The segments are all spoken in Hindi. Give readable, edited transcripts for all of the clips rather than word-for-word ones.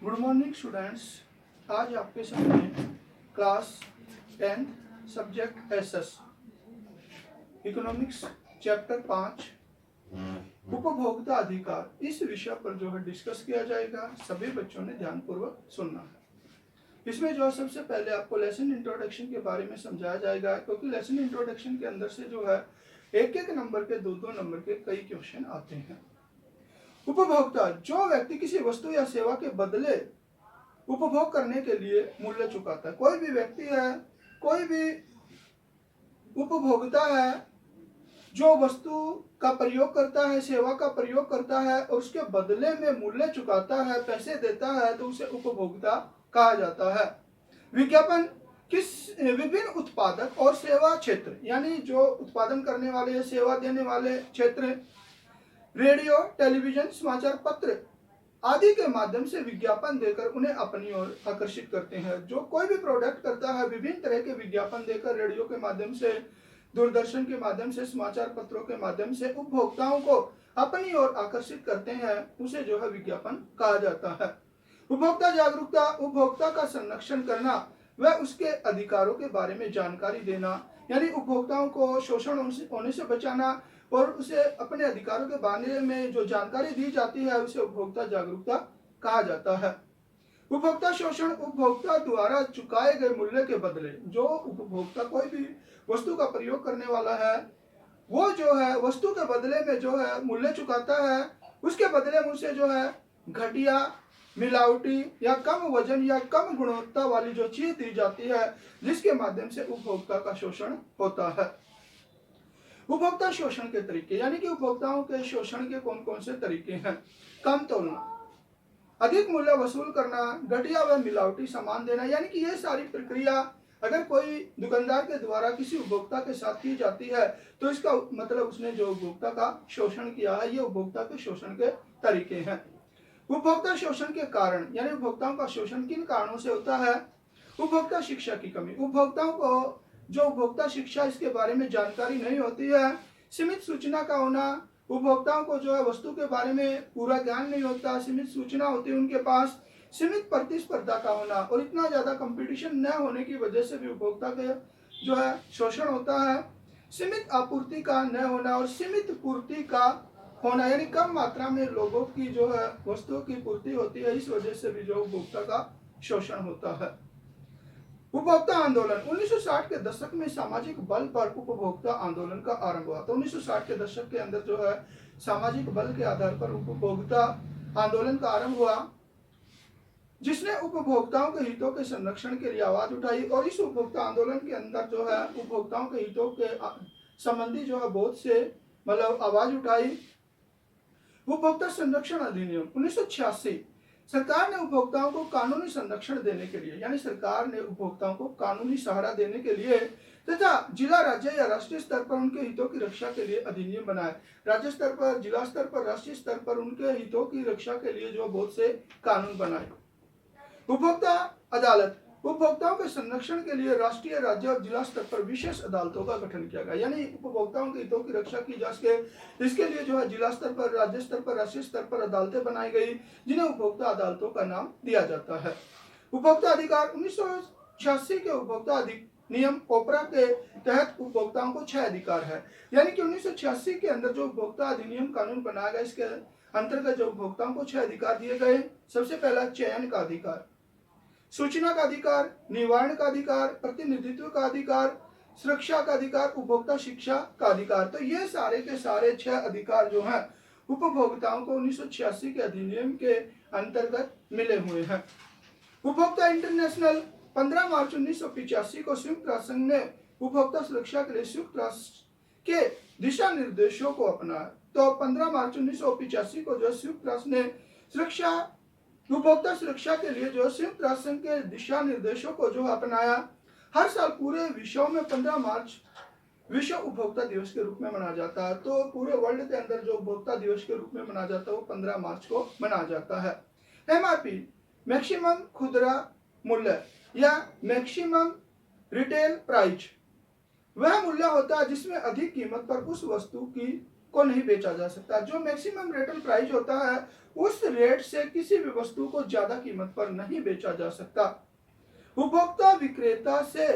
Good morning students. आज आपके सामने class 10th subject SS economics chapter 5 उपभोक्ता अधिकार इस विषय पर जो है डिस्कस किया जाएगा। सभी बच्चों ने ध्यानपूर्वक सुनना है। इसमें जो है सबसे पहले आपको लेसन इंट्रोडक्शन के बारे में समझाया जाएगा, क्योंकि लेसन इंट्रोडक्शन के अंदर से जो है एक एक नंबर के दो नंबर के कई क्वेश्चन आते हैं। उपभोक्ता जो व्यक्ति किसी वस्तु या सेवा के बदले उपभोग करने के लिए मूल्य चुकाता है। कोई भी व्यक्ति है, कोई भी उपभोक्ता है जो वस्तु का प्रयोग करता है, सेवा का प्रयोग करता है और उसके बदले में मूल्य चुकाता है, पैसे देता है, तो उसे उपभोक्ता कहा जाता है। विज्ञापन किस विभिन्न उत्पादक और सेवा क्षेत्र, यानी जो उत्पादन करने वाले, सेवा देने वाले क्षेत्र, रेडियो, टेलीविजन, समाचार पत्र आदि के माध्यम से विज्ञापन देकर उन्हें अपनी ओर आकर्षित करते हैं। जो कोई भी प्रोडक्ट करता है, विभिन्न तरह के विज्ञापन देकर रेडियो के माध्यम से, दूरदर्शन के माध्यम से, समाचार पत्रों के माध्यम से उपभोक्ताओं को अपनी ओर आकर्षित करते हैं, उसे जो है विज्ञापन कहा जाता है। उपभोक्ता जागरूकता, उपभोक्ता का संरक्षण करना व उसके अधिकारों के बारे में जानकारी देना, यानी उपभोक्ताओं को शोषण होने से बचाना और उसे अपने अधिकारों के बारे में जो जानकारी दी जाती है उसे उपभोक्ता जागरूकता कहा जाता है। उपभोक्ता शोषण, उपभोक्ता द्वारा चुकाए गए मूल्य के बदले, जो उपभोक्ता कोई भी वस्तु का प्रयोग करने वाला है वो जो है वस्तु के बदले में जो है मूल्य चुकाता है, उसके बदले में उसे जो है घटिया, मिलावटी या कम वजन या कम गुणवत्ता वाली जो चीज दी जाती है, जिसके माध्यम से उपभोक्ता का शोषण होता है। उपभोक्ता शोषण के तरीके, यानी कि उपभोक्ताओं के शोषण के कौन कौन से तरीके हैं। कम तोलना, अधिक मूल्य वसूल करना, घटिया व मिलावटी सामान देना, यानी कि ये सारी प्रक्रिया अगर कोई दुकानदार के द्वारा किसी उपभोक्ता के साथ की जाती है तो इसका मतलब उसने जो उपभोक्ता का शोषण किया है। ये उपभोक्ता के शोषण के तरीके हैं। उपभोक्ता शोषण के कारण, यानी उपभोक्ताओं का शोषण किन कारणों से होता है। उपभोक्ता शिक्षा की कमी, उपभोक्ताओं को जो उपभोक्ता शिक्षा इसके बारे में जानकारी नहीं होती है। सीमित सूचना का होना, उपभोक्ताओं को जो है वस्तु के बारे में पूरा ज्ञान नहीं होता, सीमित सूचना होती है उनके पास। सीमित प्रतिस्पर्धा का होना और इतना ज्यादा कंपटीशन न होने की वजह से भी उपभोक्ता के जो है शोषण होता है। सीमित आपूर्ति का न होना और सीमित पूर्ति का होना, यानी कम मात्रा में लोगों की जो है वस्तुओं की पूर्ति होती है, इस वजह से भी जो उपभोक्ता का शोषण होता है। उपभोक्ता आंदोलन, 1960 के दशक में सामाजिक बल पर उपभोक्ता आंदोलन का आरंभ हुआ। तो 1960 के दशक के अंदर जो है सामाजिक बल के आधार पर उपभोक्ता आंदोलन का आरंभ हुआ, जिसने उपभोक्ताओं के हितों के संरक्षण के लिए आवाज उठाई। और इस उपभोक्ता आंदोलन के अंदर जो है उपभोक्ताओं के हितों के संबंधी जो है बहुत से मतलब आवाज उठाई। उपभोक्ता संरक्षण अधिनियम 1986, सरकार ने उपभोक्ताओं को कानूनी संरक्षण देने के लिए, यानी सरकार ने उपभोक्ताओं को कानूनी सहारा देने के लिए तथा जिला, राज्य या राष्ट्रीय स्तर पर उनके हितों की रक्षा के लिए अधिनियम बनाए। राज्य स्तर पर, जिला स्तर पर, राष्ट्रीय स्तर पर उनके हितों की रक्षा के लिए जो बहुत से कानून बनाए। उपभोक्ता अदालत, उपभोक्ताओं के संरक्षण के लिए राष्ट्रीय, राज्य और जिला स्तर पर विशेष अदालतों का गठन किया गया, यानी उपभोक्ताओं के हितों की रक्षा की जा सके इसके लिए जो है जिला स्तर पर, राज्य स्तर पर, राष्ट्रीय स्तर पर अदालतें बनाई गई, जिन्हें उपभोक्ता अदालतों का नाम दिया जाता है। उपभोक्ता अधिकार, 1986 के उपभोक्ता अधिनियम ओपरा के तहत उपभोक्ताओं को 6 अधिकार है, यानी कि 1986 के अंदर जो उपभोक्ता अधिनियम कानून बनाया गया, इसके अंतर्गत जो उपभोक्ताओं को 6 अधिकार दिए गए। सबसे पहला चयन का अधिकार, सूचना का अधिकार, निवारण का अधिकार, प्रतिनिधित्व का अधिकार, सुरक्षा का अधिकार, उपभोक्ता शिक्षा का अधिकार। तो ये सारे के सारे 6 अधिकार जो हैं उपभोक्ताओं को 1986 के अधिनियम के अंतर्गत मिले हुए हैं। उपभोक्ता इंटरनेशनल, 15 मार्च 1985 को संयुक्त राष्ट्र संघ ने उपभोक्ता सुरक्षा के लिए संयुक्त राष्ट्र के दिशा निर्देशों को अपनाया। तो 15 मार्च 1985 को जो संयुक्त राष्ट्र ने उपभोक्ता सुरक्षा के लिए जो संयुक्त राष्ट्र संघ के दिशा निर्देशों को जो अपनाया। हर साल पूरे विश्व में 15 मार्च विश्व उपभोक्ता दिवस के रूप में मनाया जाता है। तो पूरे वर्ल्ड के अंदर जो उपभोक्ता दिवस के रूप में मनाया जाता है वो 15 मार्च को मनाया जाता है। एमआरपी, मैक्सिमम खुदरा मूल्य या मैक्सिमम रिटेल प्राइस, वह मूल्य होता है जिसमें अधिक कीमत पर उस वस्तु की को नहीं बेचा जा सकता। जो मैक्सिमम रिटेल प्राइस होता है उस रेट से किसी भी वस्तु को ज्यादा कीमत पर नहीं बेचा जा सकता। उपभोक्ता विक्रेता से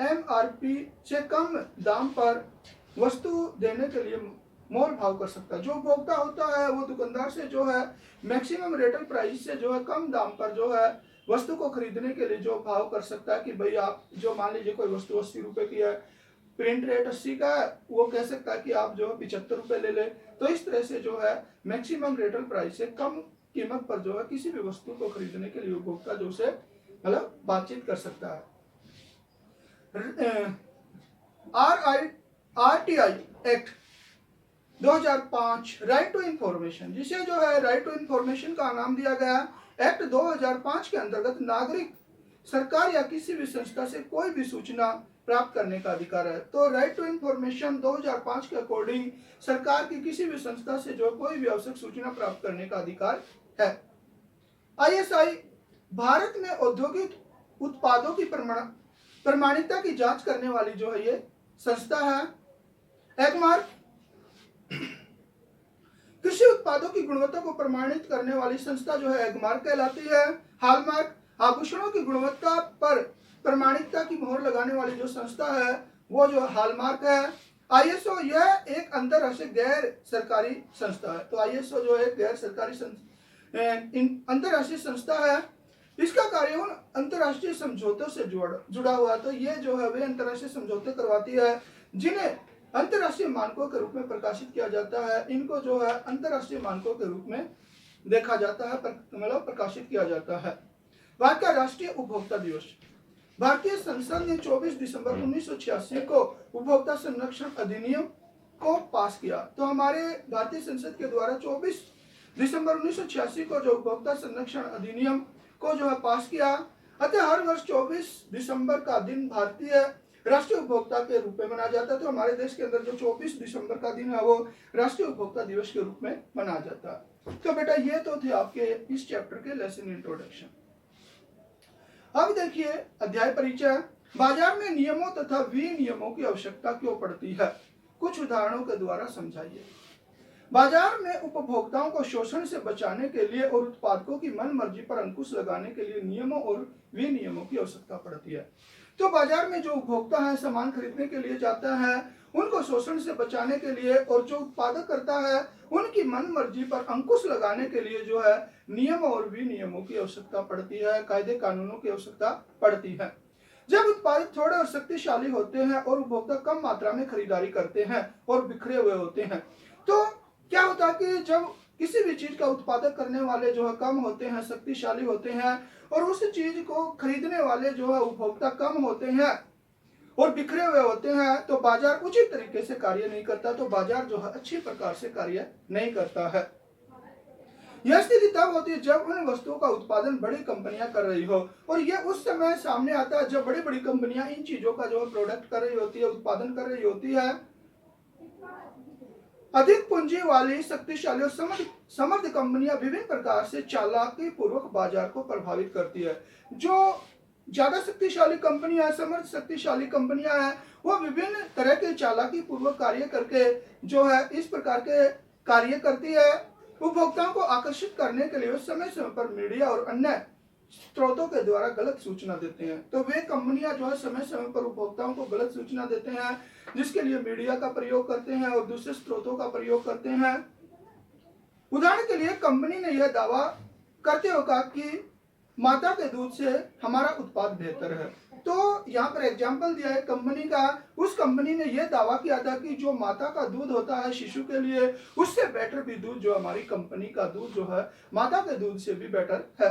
एमआरपी से कम दाम पर वस्तु देने के लिए मोल भाव कर सकता है। जो उपभोक्ता होता है वो दुकानदार से जो है मैक्सिमम रेटल प्राइस से जो है कम दाम पर जो है वस्तु को खरीदने के लिए जो भाव कर सकता है कि भाई आप जो मान लीजिए कोई वस्तु 80 रुपए की है, प्रिंट रेट 80 का है, वो कह सकता है कि आप जो 75 रुपए ले ले। तो इस तरह से जो है मैक्सिमम रेटल प्राइस से कम कीमत पर जो है किसी भी वस्तु को खरीदने के लिए उपभोक्ता जो से मतलब बातचीत कर सकता है। RTI act 2005 right to information, जिसे जो है राइट टू इंफॉर्मेशन का नाम दिया गया। एक्ट 2005 के अंतर्गत नागरिक सरकार या किसी भी संस्था से कोई भी सूचना प्राप्त करने का अधिकार है। तो राइट टू इंफॉर्मेशन 2005 के अकॉर्डिंग सरकार की किसी भी संस्था से जो कोई भी आवश्यक सूचना प्राप्त करने का अधिकार है। आईएसआई भारत में औद्योगिक उत्पादों की प्रमाणिकता की जांच करने वाली जो है ये संस्था है। एगमार्क कृषि उत्पादों की गुणवत्ता को प्रमाणित करने वाली संस्था जो है एगमार्क कहलाती है। हॉलमार्क आभूषणों की गुणवत्ता पर प्रमाणिकता की मोहर लगाने वाली जो संस्था है वो जो हॉलमार्क है। आईएसओ यह एक अंतरराष्ट्रीय गैर सरकारी संस्था है। तो आईएसओ जो है गैर सरकारी अंतरराष्ट्रीय संस्था है। इसका कार्य उन अंतरराष्ट्रीय समझौतों से जुड़ा हुआ। तो ये जो है वे अंतरराष्ट्रीय समझौते करवाती है जिन्हें अंतरराष्ट्रीय मानकों के रूप में प्रकाशित किया जाता है। इनको जो है अंतरराष्ट्रीय मानकों के रूप में देखा जाता है, मतलब प्रकाशित किया जाता है। भारत का राष्ट्रीय उपभोक्ता दिवस, भारतीय संसद ने 24 दिसंबर 1986 को उपभोक्ता संरक्षण अधिनियम को पास किया। तो हमारे भारतीय संसद के द्वारा 24 दिसंबर 1986 को जो उपभोक्ता संरक्षण अधिनियम को जो है पास किया। अतः हर वर्ष 24 दिसंबर का दिन भारतीय राष्ट्रीय उपभोक्ता के रूप में मनाया जाता है। तो हमारे देश के अंदर जो 24 दिसंबर का दिन है वो राष्ट्रीय उपभोक्ता दिवस के रूप में मनाया जाता है। तो बेटा ये तो थे आपके इस चैप्टर के लेसन इंट्रोडक्शन। अब देखिए अध्याय परिचय। बाजार में नियमों तथा विनियमों की आवश्यकता क्यों पड़ती है, कुछ उदाहरणों के द्वारा समझाइए। बाजार में उपभोक्ताओं को शोषण से बचाने के लिए और उत्पादकों की मन मर्जी पर अंकुश लगाने के लिए नियमों और विनियमों की आवश्यकता पड़ती है। तो बाजार में जो उपभोक्ता है सामान खरीदने के लिए जाता है, उनको शोषण से बचाने के लिए और जो उत्पादक करता है उनकी मन मर्जी पर अंकुश लगाने के लिए जो है नियमों और विनियमों की आवश्यकता पड़ती है, कायदे कानूनों की आवश्यकता पड़ती है। जब उत्पादक थोड़े और शक्तिशाली होते हैं और उपभोक्ता कम मात्रा में खरीदारी करते हैं और बिखरे हुए होते हैं, तो क्या होता है कि जब किसी भी चीज का उत्पादक करने वाले जो है कम होते हैं, शक्तिशाली होते हैं और उस चीज को खरीदने वाले जो है उपभोक्ता कम होते हैं और बिखरे हुए होते हैं, तो बाजार उचित तरीके से कार्य नहीं करता। तो बाजार जो है अच्छी प्रकार से कार्य नहीं करता है। यह स्थिति तब होती है जब उन वस्तुओं का उत्पादन बड़ी कंपनियां कर रही हो, और यह उस समय सामने आता है जब बड़ी बड़ी कंपनियां इन चीजों का जो है प्रोडक्ट कर रही होती है, उत्पादन कर रही होती है। अधिक पूंजी वाली शक्तिशाली और समर्थ कंपनियां विभिन्न प्रकार से चालाकी पूर्वक बाजार को प्रभावित करती है। जो ज्यादा शक्तिशाली कंपनियां, समर्थ शक्तिशाली कंपनियां हैं, वो विभिन्न तरह के चालाकी पूर्वक कार्य करके जो है इस प्रकार के कार्य करती है। उपभोक्ताओं को आकर्षित करने के लिए समय समय पर मीडिया और अन्य स्रोतों के द्वारा गलत सूचना देते हैं। तो वे कंपनियां जो है समय समय पर उपभोक्ताओं को गलत सूचना देते हैं, जिसके लिए मीडिया का प्रयोग करते हैं और दूसरे स्रोतों का प्रयोग करते हैं। उदाहरण के लिए कंपनी ने यह दावा करते हुए कहा कि माता के दूध से हमारा उत्पाद बेहतर है। तो यहाँ पर एग्जाम्पल दिया है कंपनी का। उस कंपनी ने यह दावा किया था कि जो माता का दूध होता है शिशु के लिए, उससे बेटर भी दूध जो हमारी कंपनी का दूध जो है माता के दूध से भी बेटर है।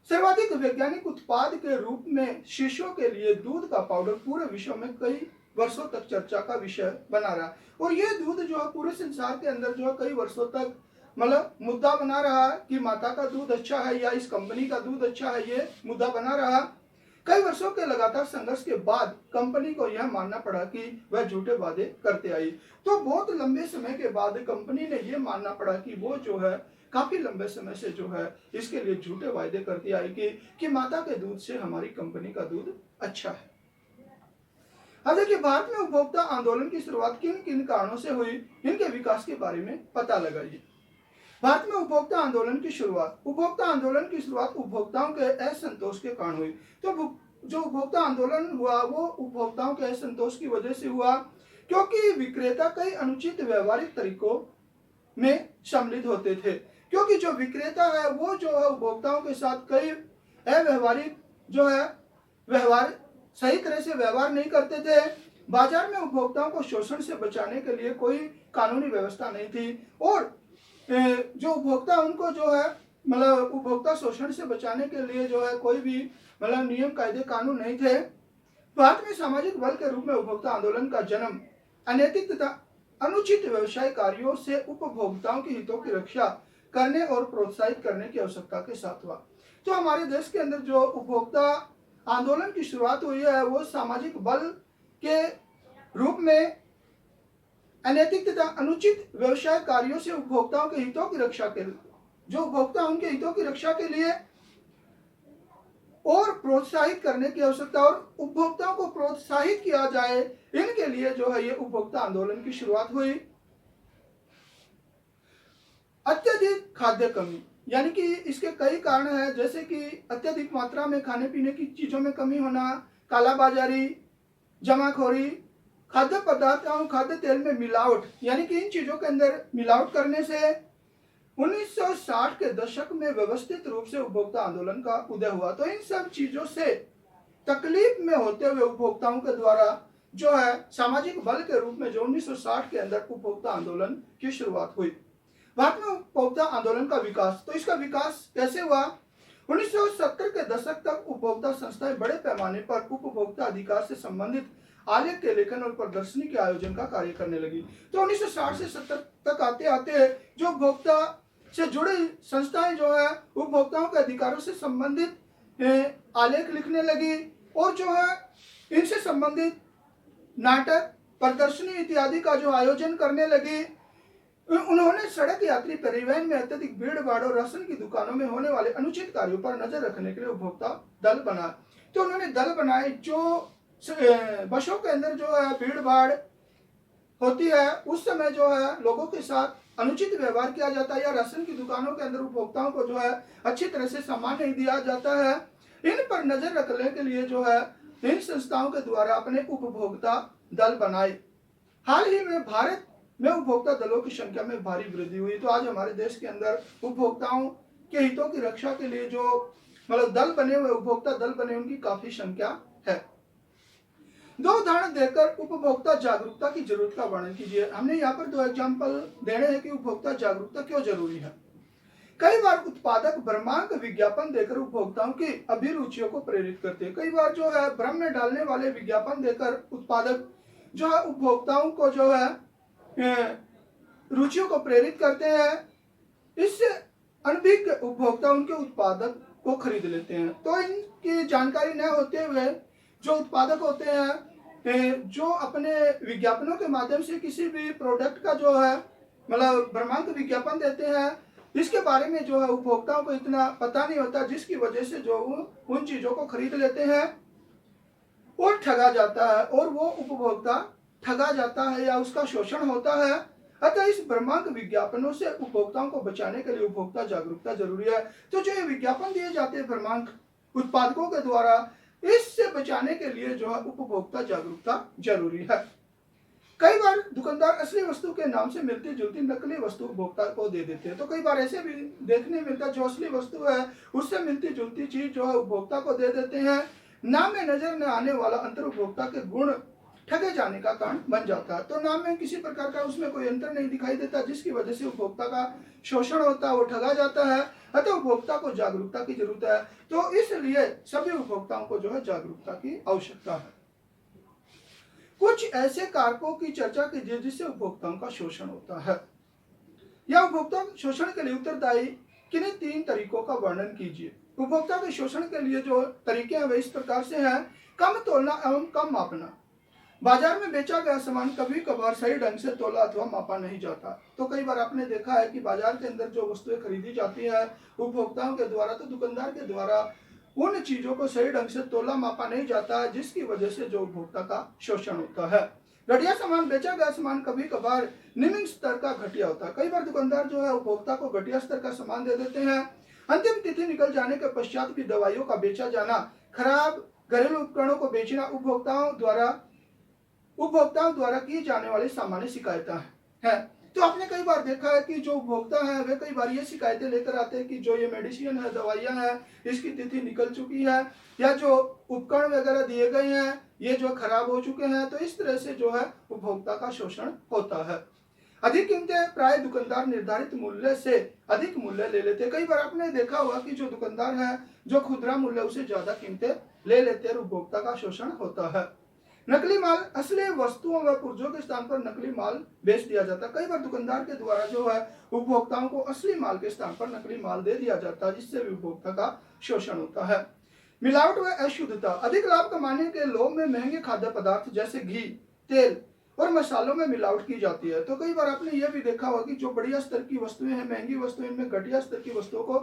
सर्वाधिक वैज्ञानिक उत्पाद के रूप में शिशुओं के लिए दूध का पाउडर पूरे विश्व में कई वर्षों तक चर्चा का विषय बना रहा, और यह दूध जो है पूरे संसार के अंदर जो है कई वर्षों तक मतलब मुद्दा बना रहा कि माता का दूध अच्छा है या इस कंपनी का दूध अच्छा है, ये मुद्दा बना रहा। कई वर्षों के लगातार संघर्ष के बाद कंपनी को यह मानना पड़ा कि वह झूठे वादे करते आई। तो बहुत लंबे समय के बाद कंपनी ने यह मानना पड़ा कि वो जो है काफी लंबे समय से जो है इसके लिए झूठे वायदे करती आई कि माता के दूध से हमारी कंपनी का दूध अच्छा है। अब देखिए भारत में उपभोक्ता आंदोलन की शुरुआत किन किन कारणों से हुई, इनके विकास के बारे में पता लगाइए। भारत में उपभोक्ता आंदोलन की शुरुआत। उपभोक्ता आंदोलन की शुरुआत उपभोक्ताओं के असंतोष के कारण हुई। तो जो उपभोक्ता आंदोलन हुआ वो उपभोक्ताओं के असंतोष की वजह से हुआ, क्योंकि विक्रेता कई अनुचित व्यवहारिक तरीकों में सम्मिलित होते थे। क्योंकि जो विक्रेता है वो जो है उपभोक्ताओं के साथ कई अव्यवहारिक जो है व्यवहार सही तरह से व्यवहार नहीं करते थे। बाजार में उपभोक्ताओं को शोषण से बचाने के लिए कोई कानूनी व्यवस्था नहीं थी, और जो उपभोक्ता उनको जो है मतलब उपभोक्ता शोषण से बचाने के लिए जो है कोई भी मतलब नियम कायदे कानून नहीं थे। भारत में सामाजिक बल के रूप में उपभोक्ता आंदोलन का जन्म अनैतिक तथा अनुचित व्यवसाय कार्यों से उपभोक्ताओं के हितों की रक्षा करने और प्रोत्साहित करने की आवश्यकता के साथ हुआ। तो हमारे देश के अंदर जो उपभोक्ता आंदोलन की शुरुआत हुई है वो सामाजिक बल के रूप में अनैतिक तथा अनुचित व्यवसाय कार्यों से उपभोक्ताओं के हितों की रक्षा के जो उपभोक्ता उनके हितों की रक्षा के लिए और प्रोत्साहित करने की आवश्यकता, और उपभोक्ताओं को प्रोत्साहित किया जाए इनके लिए जो है ये उपभोक्ता आंदोलन की शुरुआत हुई। अत्यधिक खाद्य कमी, यानी कि इसके कई कारण हैं, जैसे कि अत्यधिक मात्रा में खाने पीने की चीजों में कमी होना, कालाबाजारी, जमाखोरी, खाद्य पदार्थ और खाद्य तेल में मिलावट, यानी कि इन चीजों के अंदर मिलावट करने से 1960 के दशक में व्यवस्थित रूप से उपभोक्ता आंदोलन का उदय हुआ। तो इन सब चीजों से तकलीफ में होते हुए उपभोक्ताओं के द्वारा जो है सामाजिक बल के रूप में जो 1960 के अंदर उपभोक्ता आंदोलन की शुरुआत हुई। भारत में उपभोक्ता आंदोलन का विकास, तो इसका विकास कैसे हुआ? 1970 के दशक तक उपभोक्ता संस्थाएं बड़े पैमाने पर उपभोक्ता अधिकार से संबंधित आलेख के लेखन और प्रदर्शनी के आयोजन का कार्य करने लगी। तो 1960 से 70 तक आते आते जो उपभोक्ता से जुड़ी संस्थाएं जो है उपभोक्ताओं के अधिकारों से संबंधित आलेख लिखने लगी, और जो है इनसे संबंधित नाटक, प्रदर्शनी इत्यादि का जो आयोजन करने लगी। उन्होंने सड़क यात्री परिवहन में अत्यधिक भीड़ भाड़ और राशन की दुकानों में होने वाले अनुचित कार्यों पर नजर रखने के लिए उपभोक्ता दल बनाए। तो उन्होंने दल बनाए, जो बसों के अंदर जो है भीड़ भाड़ होती है उस समय जो है लोगों के साथ अनुचित व्यवहार किया जाता है, या राशन की दुकानों के अंदर उपभोक्ताओं को जो है अच्छी तरह से सामान नहीं दिया जाता है। इन पर नजर रखने के लिए जो है इन संस्थाओं के द्वारा अपने उपभोक्ता दल बनाए। हाल ही में भारत में उपभोक्ता दलों की संख्या में भारी वृद्धि हुई। तो आज हमारे देश के अंदर उपभोक्ताओं के हितों की रक्षा के लिए जो मतलब दल बने हुए, उपभोक्ता दल बने, उनकी काफी संख्या है। दो उदाहरण देकर उपभोक्ता जागरूकता की जरूरत का वर्णन कीजिए। हमने यहाँ पर दो एग्जाम्पल देने हैं कि उपभोक्ता जागरूकता क्यों जरूरी है। कई बार उत्पादक भ्रमांक विज्ञापन देकर उपभोक्ताओं की अभिरुचियों को प्रेरित करते हैं। कई बार जो है भ्रम में डालने वाले विज्ञापन देकर उत्पादक जो है उपभोक्ताओं को जो है रुचियों को प्रेरित करते हैं। इससे अनभिज्ञ उपभोक्ता उनके उत्पादक को खरीद लेते हैं। तो इनकी जानकारी न होते हुए जो उत्पादक होते हैं जो अपने विज्ञापनों के माध्यम से किसी भी प्रोडक्ट का जो है मतलब भ्रमांक विज्ञापन देते हैं, इसके बारे में जो है उपभोक्ताओं को इतना पता नहीं होता, जिसकी वजह से जो उन चीजों को खरीद लेते हैं और ठगा जाता है, और वो उपभोक्ता ठगा जाता है या उसका शोषण होता है। अतः इस भ्रमांक विज्ञापनों से उपभोक्ताओं को बचाने के लिए उपभोक्ता जागरूकता जरूरी है। तो जो ये विज्ञापन दिए जाते हैं भ्रमांक उत्पादकों के द्वारा, इससे बचाने के लिए जो है उपभोक्ता जागरूकता जरूरी है। कई बार दुकानदार असली वस्तु के नाम से मिलती जुलती नकली वस्तु उपभोक्ता को दे देते हैं। तो कई बार ऐसे भी देखने मिलता है जो असली वस्तु है उससे मिलती जुलती चीज जो है उपभोक्ता को दे देते हैं। नाम में नजर न आने वाला अंतर उपभोक्ता के गुण ठगे जाने का कारण बन जाता है। तो नाम में किसी प्रकार का उसमें कोई अंतर नहीं दिखाई देता, जिसकी वजह से उपभोक्ता का शोषण होता है, वो ठगा जाता है। अतः उपभोक्ता को जागरूकता की जरूरत है। तो इसलिए सभी उपभोक्ताओं को जो है जागरूकता की आवश्यकता है। कुछ ऐसे कारकों की चर्चा कीजिए जिससे उपभोक्ताओं का शोषण होता है, या उपभोक्ता शोषण के लिए उत्तरदायी किन्हीं 3 तरीकों का वर्णन कीजिए। उपभोक्ता के शोषण के लिए जो तरीके हैं वे इस प्रकार से हैं। कम तोलना एवं कम मापना। बाजार में बेचा गया सामान कभी कभार सही ढंग से तोला अथवा मापा नहीं जाता। तो कई बार आपने देखा है कि बाजार के अंदर जो वस्तुएं खरीदी जाती है उपभोक्ताओं के द्वारा, तो दुकानदार के द्वारा उन चीजों को सही ढंग से तोला मापा नहीं जाता है, जिसकी वजह से जो उपभोक्ता का शोषण होता है। घटिया सामान बेचा गया सामान कभी कभार निम्न स्तर का घटिया होता है। कई बार दुकानदार जो है उपभोक्ता को घटिया स्तर का सामान दे देते हैं। अंतिम तिथि निकल जाने के पश्चात भी दवाइयों का बेचा जाना, खराब घरेलू उपकरणों को बेचना उपभोक्ताओं द्वारा की जाने वाली सामान्य शिकायतें हैं। तो आपने कई बार देखा है कि जो उपभोक्ता है वे कई बार ये शिकायतें लेकर आते हैं कि जो ये मेडिसिन है, दवाइयां हैं, इसकी तिथि निकल चुकी है, या जो उपकरण वगैरह दिए गए हैं ये जो खराब हो चुके हैं। तो इस तरह से जो है उपभोक्ता का शोषण होता है। अधिक कीमतें, प्राय दुकानदार निर्धारित मूल्य से अधिक मूल्य ले लेते हैं। कई बार आपने देखा होगा कि जो दुकानदार है जो खुदरा मूल्य उसे ज्यादा कीमतें ले लेते हैं, उपभोक्ता का शोषण होता है। नकली माल, असली वस्तुओं व पुर्जों के स्थान पर नकली माल बेच दिया जाता है। कई बार दुकानदार के द्वारा जो है उपभोक्ताओं को असली माल के स्थान पर नकली माल दे दिया जाता है, जिससे भी उपभोक्ता का शोषण होता है। मिलावट व अशुद्धता, अधिक लाभ कमाने के लोभ में महंगे खाद्य पदार्थ जैसे घी, तेल और मसालों में मिलावट की जाती है। तो कई बार आपने यह भी देखा होगा कि जो बढ़िया स्तर की वस्तुएं हैं, महंगी वस्तुएं, इनमें घटिया स्तर की वस्तुओं को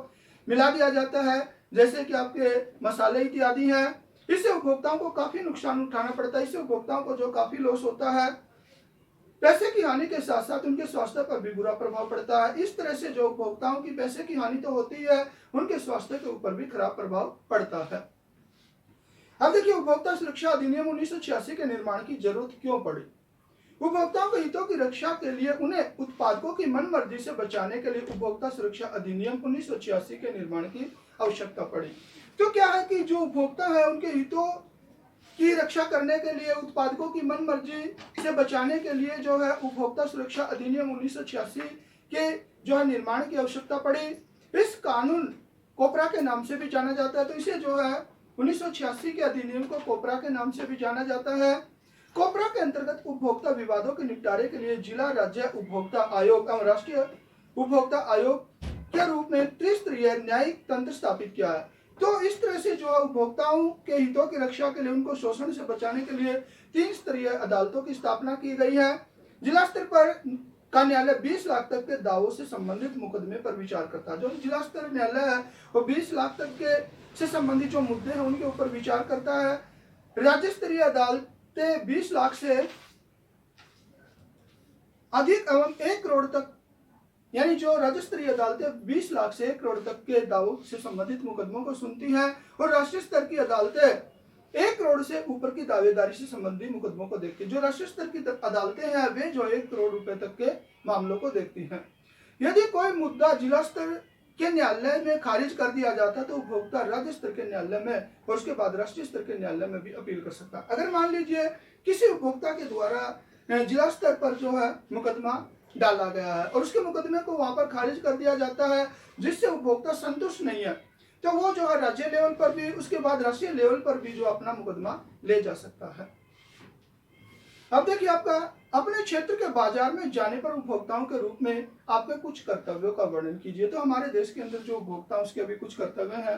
मिला दिया जाता है, जैसे कि आपके मसाले इत्यादि हैं। इससे उपभोक्ताओं को काफी नुकसान उठाना पड़ता है। इससे उपभोक्ताओं को जो काफी लॉस होता है, पैसे की हानि के साथ साथ उनके स्वास्थ्य पर भी बुरा प्रभाव पड़ता है। इस तरह से जो उपभोक्ताओं की पैसे की हानि तो होती है, उनके स्वास्थ्य के ऊपर भी खराब प्रभाव पड़ता है। अब देखिए, उपभोक्ता सुरक्षा अधिनियम 1986 के निर्माण की जरूरत क्यों पड़ी। उपभोक्ताओं के हितों की रक्षा के लिए उन्हें उत्पादकों की मनमर्जी से बचाने के लिए उपभोक्ता सुरक्षा अधिनियम 1986 के निर्माण की आवश्यकता पड़ी। तो क्या है कि जो उपभोक्ता है उनके हितों की रक्षा करने के लिए, उत्पादकों की मनमर्जी से बचाने के लिए जो है उपभोक्ता सुरक्षा अधिनियम 1986 के जो है निर्माण की आवश्यकता पड़ी। इस कानून कोपरा के नाम से भी जाना जाता है। तो इसे जो है 1986 के अधिनियम को कोपरा के नाम से भी जाना जाता है। कोपरा के अंतर्गत उपभोक्ता विवादों के निपटारे के लिए जिला, राज्य उपभोक्ता आयोग एवं राष्ट्रीय उपभोक्ता आयोग के रूप में त्रिस्तरीय न्यायिक तंत्र स्थापित किया है। तो इस तरह से जो उपभोक्ताओं के हितों की रक्षा के लिए, उनको शोषण से बचाने के लिए 3 स्तरीय अदालतों की स्थापना की गई है। जिला स्तर पर का न्यायालय 20 लाख तक के दावों से संबंधित मुकदमे पर विचार करता है। जो जिला स्तर न्यायालय है वो 20 लाख तक के से संबंधित जो मुद्दे हैं उनके ऊपर विचार करता है। राज्य स्तरीय अदालतें 20 लाख से अधिक एवं 1 करोड़ तक, यानी जो राज्य स्तरीय अदालतें 20 लाख से 1 करोड़ तक के दावों से संबंधित मुकदमों को सुनती हैं, और राष्ट्रीय स्तर की अदालतें 1 करोड़ से ऊपर की दावेदारी से संबंधित मुकदमों को देखती है। जो राष्ट्रीय स्तर की अदालतें हैं वे जो 1 करोड़ रुपए तक के मामलों को देखती हैं। यदि कोई मुद्दा जिला स्तर के न्यायालय में खारिज कर दिया जाता है तो उपभोक्ता राज्य स्तर के न्यायालय में और उसके बाद राष्ट्रीय स्तर के न्यायालय में भी अपील कर सकता है। अगर मान लीजिए किसी उपभोक्ता के द्वारा जिला स्तर पर जो है मुकदमा डाला गया है और उसके मुकदमे को वहां पर खारिज कर दिया जाता है, जिससे उपभोक्ता संतुष्ट नहीं है, तो वो जो है राज्य लेवल पर भी, उसके बाद राष्ट्रीय लेवल पर भी जो अपना मुकदमा ले जा सकता है। अब देखिए, आपका अपने क्षेत्र के बाजार में जाने पर उपभोक्ताओं के रूप में आपके कुछ कर्तव्यों का वर्णन कीजिए। तो हमारे देश के अंदर जो उपभोक्ता उसके भी कुछ कर्तव्य हैं।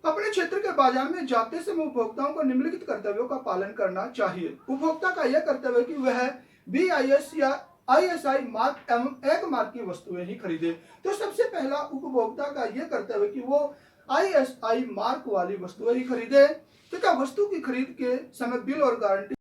अपने क्षेत्र के बाजार में जाते समय उपभोक्ताओं को निम्नलिखित कर्तव्यों का पालन करना चाहिए। उपभोक्ता का यह कर्तव्य है कि वह BIS या ISI मार्क एवं एक मार्क की वस्तुएं ही खरीदे। तो सबसे पहला उपभोक्ता का यह कर्तव्य कि वो ISI मार्क वाली वस्तुएं ही खरीदे तथा वस्तु की खरीद के समय बिल और गारंटी